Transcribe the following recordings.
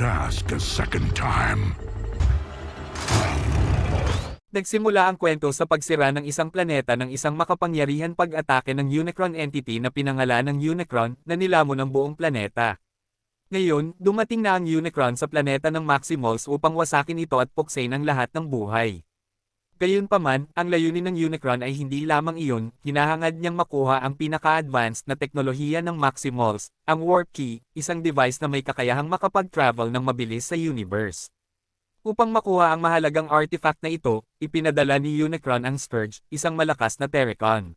ask a second time. Nagsimula ang kwento sa pagsira ng isang planeta ng isang makapangyarihan pag-atake ng Unicron entity na pinangalan ng Unicron na nilamon ang buong planeta. Ngayon, dumating na ang Unicron sa planeta ng Maximals upang wasakin ito at puksain ang lahat ng buhay. Gayunpaman, ang layunin ng Unicron ay hindi lamang iyon, hinahangad niyang makuha ang pinaka-advanced na teknolohiya ng Maximals, ang Warp Key, isang device na may kakayahang makapag-travel ng mabilis sa universe. Upang makuha ang mahalagang artifact na ito, ipinadala ni Unicron ang Scourge, isang malakas na Terracon.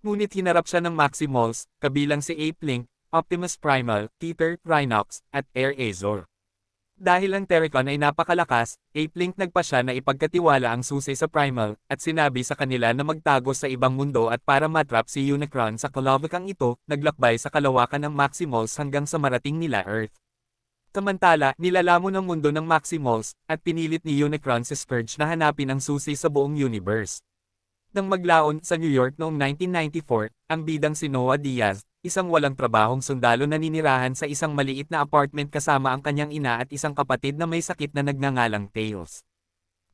Ngunit hinarap siya ng Maximals, kabilang si Ape-Link, Optimus Primal, Peter, Rhinox, at Air Azor. Dahil ang Terracon ay napakalakas, Ape-Link nagpa siya na ipagkatiwala ang susi sa Primal, at sinabi sa kanila na magtago sa ibang mundo at para matrap si Unicron sa kalawakang ito, naglakbay sa kalawakan ng Maximals hanggang sa marating nila Earth. Samantala, nilalamon ang mundo ng Maximals, at pinilit ni Unicron si Scourge na hanapin ang susi sa buong universe. Nang maglaon sa New York noong 1994, ang bidang si Noah Diaz, isang walang trabahong sundalo na ninirahan sa isang maliit na apartment kasama ang kanyang ina at isang kapatid na may sakit na nagngangalang Tails.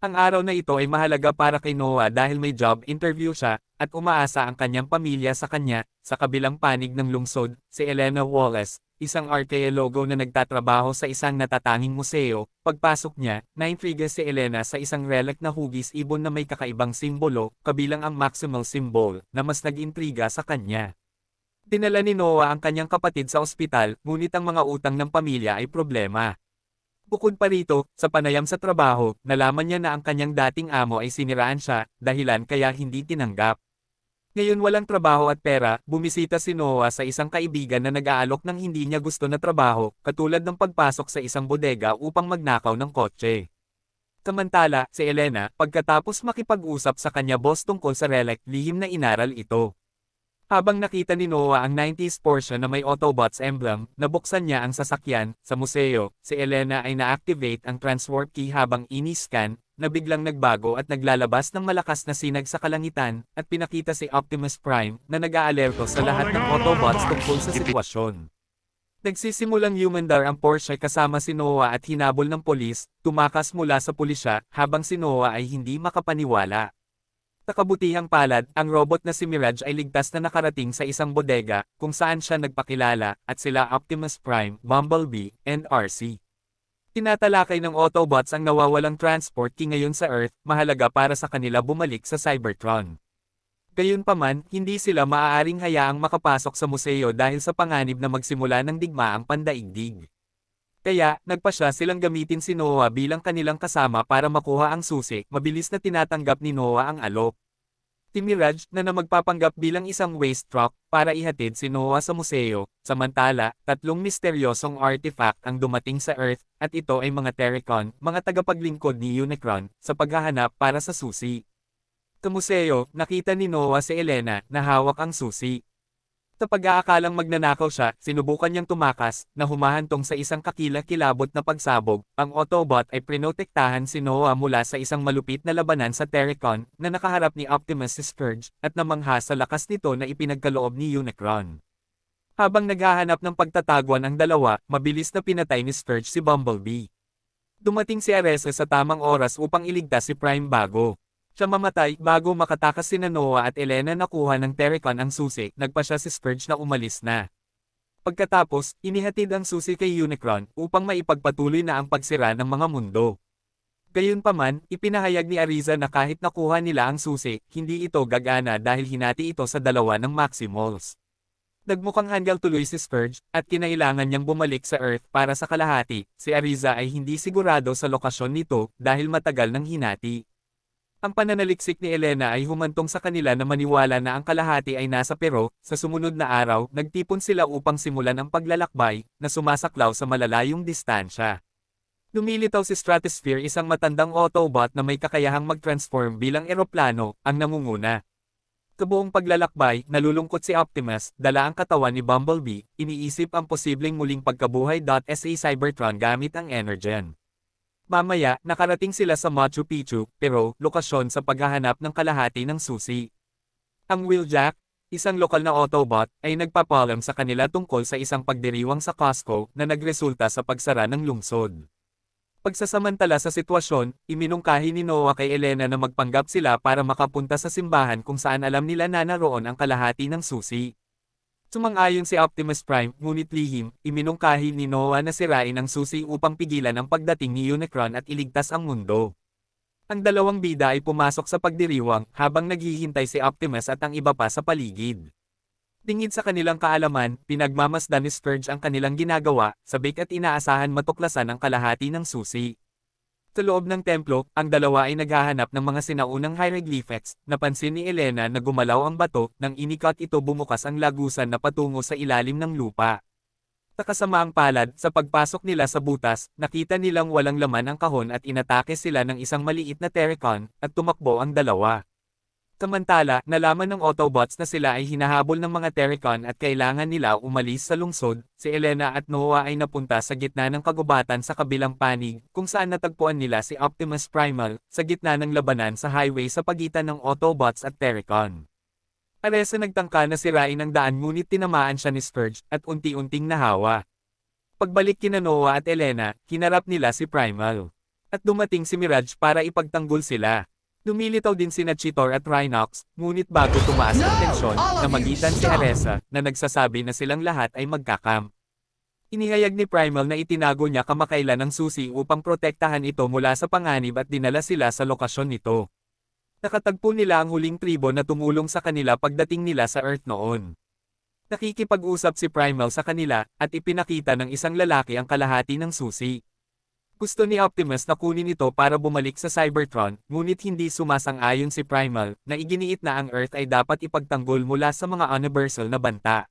Ang araw na ito ay mahalaga para kay Noah dahil may job interview siya, at umaasa ang kanyang pamilya sa kanya. Sa kabilang panig ng lungsod, si Elena Wallace, isang arkeologo na nagtatrabaho sa isang natatanging museo. Pagpasok niya, naintriga si Elena sa isang relic na hugis ibon na may kakaibang simbolo, kabilang ang Maximal symbol, na mas nag-intriga sa kanya. Dinala ni Noah ang kanyang kapatid sa ospital, ngunit ang mga utang ng pamilya ay problema. Bukod pa rito, sa panayam sa trabaho, nalaman niya na ang kanyang dating amo ay siniraan siya, dahilan kaya hindi tinanggap. Ngayon walang trabaho at pera, bumisita si Noah sa isang kaibigan na nag-aalok ng hindi niya gusto na trabaho, katulad ng pagpasok sa isang bodega upang magnakaw ng kotse. Samantala, si Elena, pagkatapos makipag-usap sa kanya boss tungkol sa relic, lihim na inaral ito. Habang nakita ni Noah ang 90s Porsche na may Autobots emblem, nabuksan niya ang sasakyan. Sa museo, si Elena ay na-activate ang transwarp key habang ini-scan, na biglang nagbago at naglalabas ng malakas na sinag sa kalangitan, at pinakita si Optimus Prime, na nag-aalerto sa lahat ng Autobots tungkol sa sitwasyon. Nagsisimulang humandar ang Porsche kasama si Noah at hinabol ng polis, tumakas mula sa pulisya, habang si Noah ay hindi makapaniwala. Sa kabutihang palad, ang robot na si Mirage ay ligtas na nakarating sa isang bodega, kung saan siya nagpakilala, at sila Optimus Prime, Bumblebee, and RC. Tinatalakay ng Autobots ang nawawalang transport key ngayon sa Earth, mahalaga para sa kanila bumalik sa Cybertron. Gayunpaman, hindi sila maaaring hayaang makapasok sa museo dahil sa panganib na magsimula ng digmaang pandaigdig. Kaya, nagpasya silang gamitin si Noah bilang kanilang kasama para makuha ang susi. Mabilis na tinatanggap ni Noah ang alok. Si Mirage, na magpapanggap bilang isang waste truck, para ihatid si Noah sa museo. Samantala, tatlong misteryosong artifact ang dumating sa Earth, at ito ay mga Terracon, mga tagapaglingkod ni Unicron, sa paghahanap para sa susi. Sa museo, nakita ni Noah si Elena, na hawak ang susi. Sa pag-aakalang magnanakaw siya, sinubukan niyang tumakas, na humahantong sa isang kakilakilabot na pagsabog. Ang Autobot ay prinotektahan si Noah mula sa isang malupit na labanan sa Terracon, na nakaharap ni Optimus Scourge, at namangha sa lakas nito na ipinagkaloob ni Unicron. Habang naghahanap ng pagtatagwan ang dalawa, mabilis na pinatay ni Scourge si Bumblebee. Dumating si Ares sa tamang oras upang iligtas si Prime bago siya mamatay. Bago makatakas sina Noah at Elena nakuha ng Terracon ang susi, nagpa siya si Scourge na umalis na. Pagkatapos, inihatid ang susi kay Unicron upang maipagpatuloy na ang pagsira ng mga mundo. Gayunpaman, ipinahayag ni Ariza na kahit nakuha nila ang susi, hindi ito gagana dahil hinati ito sa dalawa ng Maximals. Nagmukhang hanggang tuloy si Scourge, at kinailangan niyang bumalik sa Earth para sa kalahati. Si Ariza ay hindi sigurado sa lokasyon nito dahil matagal nang hinati. Ang pananaliksik ni Elena ay humantong sa kanila na maniwala na ang kalahati ay nasa Pero. Sa sumunod na araw, nagtipon sila upang simulan ang paglalakbay, na sumasaklaw sa malalayong distansya. Lumilitaw si Stratosphere, isang matandang Autobot na may kakayahang mag-transform bilang eroplano, ang nangunguna. Sa buong paglalakbay, nalulungkot si Optimus, dala ang katawan ni Bumblebee, iniisip ang posibleng muling pagkabuhay. Sa Cybertron gamit ang Energen. Mamaya, nakarating sila sa Machu Picchu, pero lokasyon sa paghahanap ng kalahati ng susi. Ang Wheeljack, isang lokal na Autobot, ay nagpapaalam sa kanila tungkol sa isang pagdiriwang sa Costco na nagresulta sa pagsara ng lungsod. Pagsasamantala sa sitwasyon, iminungkahi ni Noah kay Elena na magpanggap sila para makapunta sa simbahan kung saan alam nila na naroon ang kalahati ng susi. Sumang-ayon si Optimus Prime, ngunit lihim, iminungkahi ni Noah na sirain ang susi upang pigilan ang pagdating ni Unicron at iligtas ang mundo. Ang dalawang bida ay pumasok sa pagdiriwang habang naghihintay si Optimus at ang iba pa sa paligid. Tingid sa kanilang kaalaman, pinagmamasdan ni Scourge ang kanilang ginagawa, sabik at inaasahan matuklasan ang kalahati ng susi. Sa loob ng templo, ang dalawa ay naghahanap ng mga sinaunang hieroglyphics. Napansin ni Elena na gumalaw ang bato, nang inikot ito bumukas ang lagusan na patungo sa ilalim ng lupa. Sa kasamaang palad, sa pagpasok nila sa butas, nakita nilang walang laman ang kahon at inatake sila ng isang maliit na Terracon, at tumakbo ang dalawa. Samantala, nalaman ng Autobots na sila ay hinahabol ng mga Terracon at kailangan nila umalis sa lungsod. Si Elena at Noah ay napunta sa gitna ng kagubatan sa kabilang panig, kung saan natagpuan nila si Optimus Primal, sa gitna ng labanan sa highway sa pagitan ng Autobots at Terracon. Aresa nagtangka na sirain ang daan ngunit tinamaan siya ni Scourge, at unti-unting nahawa. Pagbalik kina Noah at Elena, hinarap nila si Primal. At dumating si Mirage para ipagtanggol sila. Lumilitaw din sina Cheetor at Rhinox, ngunit bago tumaas ang tensyon, namagitan si Aresa, na nagsasabi na silang lahat ay magkakam. Inihayag ni Primal na itinago niya kamakailan ang susi upang protektahan ito mula sa panganib at dinala sila sa lokasyon nito. Nakatagpo nila ang huling tribo na tumulong sa kanila pagdating nila sa Earth noon. Nakikipag-usap si Primal sa kanila, at ipinakita ng isang lalaki ang kalahati ng susi. Gusto ni Optimus na kunin ito para bumalik sa Cybertron, ngunit hindi sumasang-ayon si Primal, na iginiit na ang Earth ay dapat ipagtanggol mula sa mga universal na banta.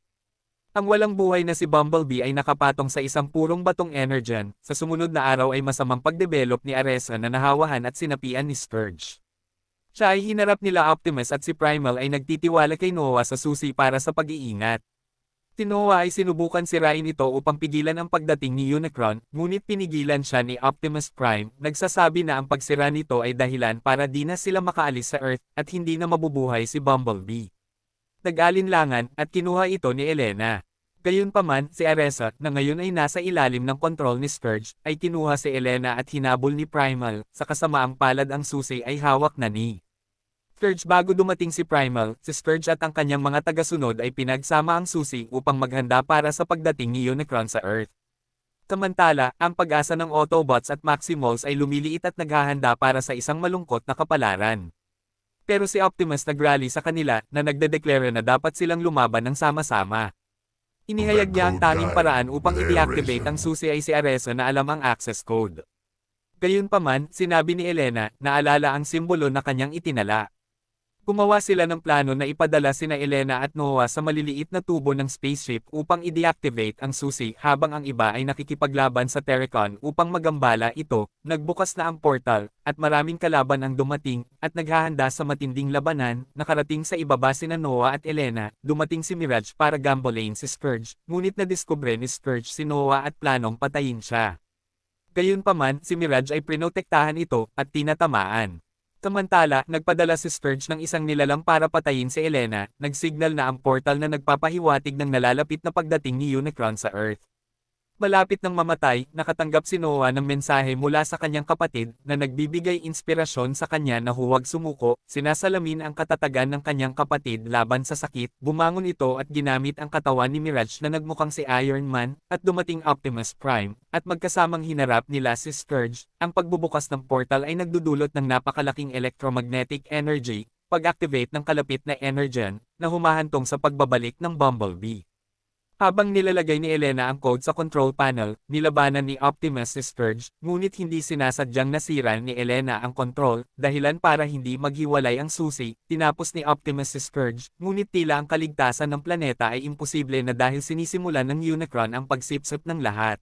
Ang walang buhay na si Bumblebee ay nakapatong sa isang purong batong Energon. Sa sumunod na araw ay masamang pagdevelop ni Aresa na nahawahan at sinapian ni Scourge. Siya ay hinarap nila Optimus at si Primal ay nagtitiwala kay Noah sa susi para sa pag-iingat. Si Noah ay sinubukan sirain ito upang pigilan ang pagdating ni Unicron, ngunit pinigilan siya ni Optimus Prime, nagsasabi na ang pagsira nito ay dahilan para di na sila makaalis sa Earth, at hindi na mabubuhay si Bumblebee. Nag-alinlangan, at kinuha ito ni Elena. Gayunpaman, si Aresa, na ngayon ay nasa ilalim ng kontrol ni Scourge, ay kinuha si Elena at hinabol ni Primal, sa kasamaang palad ang susi ay hawak na ni Scourge. Bago dumating si Primal, si Scourge at ang kanyang mga tagasunod ay pinagsama ang susi upang maghanda para sa pagdating ni Unicron sa Earth. Samantala, ang pag-asa ng Autobots at Maximals ay lumiliit at naghahanda para sa isang malungkot na kapalaran. Pero si Optimus nagrally sa kanila, na nagdedeklara na dapat silang lumaban ng sama-sama. Inihayag niya ang tanging paraan upang i-deactivate ang susi ay si Aresa na alam ang access code. Gayunpaman, sinabi ni Elena, na alala ang simbolo na kanyang itinala. Gumawa sila ng plano na ipadala sina Elena at Noah sa maliliit na tubo ng spaceship upang i-deactivate ang susi habang ang iba ay nakikipaglaban sa Terracon upang magambala ito. Nagbukas na ang portal, at maraming kalaban ang dumating, at naghahanda sa matinding labanan. Nakarating sa ibaba sina Noah at Elena, dumating si Mirage para gambolain si Scourge, ngunit nadiskubre ni Scourge si Noah at planong patayin siya. Gayunpaman, si Mirage ay prinotektahan ito, at tinatamaan. Samantala, nagpadala si Scourge ng isang nilalang para patayin si Elena, nagsignal na ang portal na nagpapahiwatig ng nalalapit na pagdating ni Unicron sa Earth. Malapit nang mamatay, nakatanggap si Noah ng mensahe mula sa kanyang kapatid, na nagbibigay inspirasyon sa kanya na huwag sumuko. Sinasalamin ang katatagan ng kanyang kapatid laban sa sakit. Bumangon ito at ginamit ang katawan ni Mirage na nagmukhang si Iron Man, at dumating Optimus Prime, at magkasamang hinarap nila si Scourge. Ang pagbubukas ng portal ay nagdudulot ng napakalaking electromagnetic energy, pag-activate ng kalapit na Energon, na humahantong sa pagbabalik ng Bumblebee. Habang nilalagay ni Elena ang code sa control panel, nilabanan ni Optimus si Scourge, ngunit hindi sinasadyang nasira ni Elena ang control, dahilan para hindi maghiwalay ang susi. Tinapos ni Optimus si Scourge, ngunit tila ang kaligtasan ng planeta ay imposible na dahil sinisimulan ng Unicron ang pagsipsip ng lahat.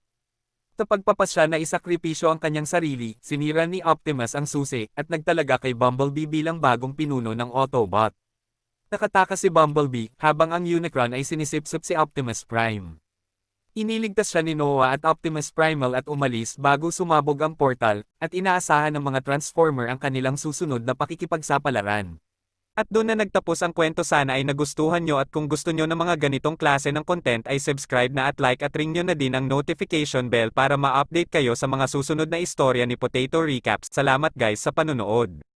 Sa pagpapasya na isakripisyo ang kanyang sarili, sinira ni Optimus ang susi, at nagtalaga kay Bumblebee bilang bagong pinuno ng Autobot. Nakatakas si Bumblebee, habang ang Unicron ay sinisipsip si Optimus Prime. Iniligtas siya ni Noah at Optimus Primal at umalis bago sumabog ang portal, at inaasahan ng mga Transformer ang kanilang susunod na pakikipagsapalaran. At doon na nagtapos ang kwento, sana ay nagustuhan nyo, at kung gusto nyo ng mga ganitong klase ng content ay subscribe na at like at ring nyo na din ang notification bell para ma-update kayo sa mga susunod na istorya ni Potato Recaps. Salamat guys sa panunood.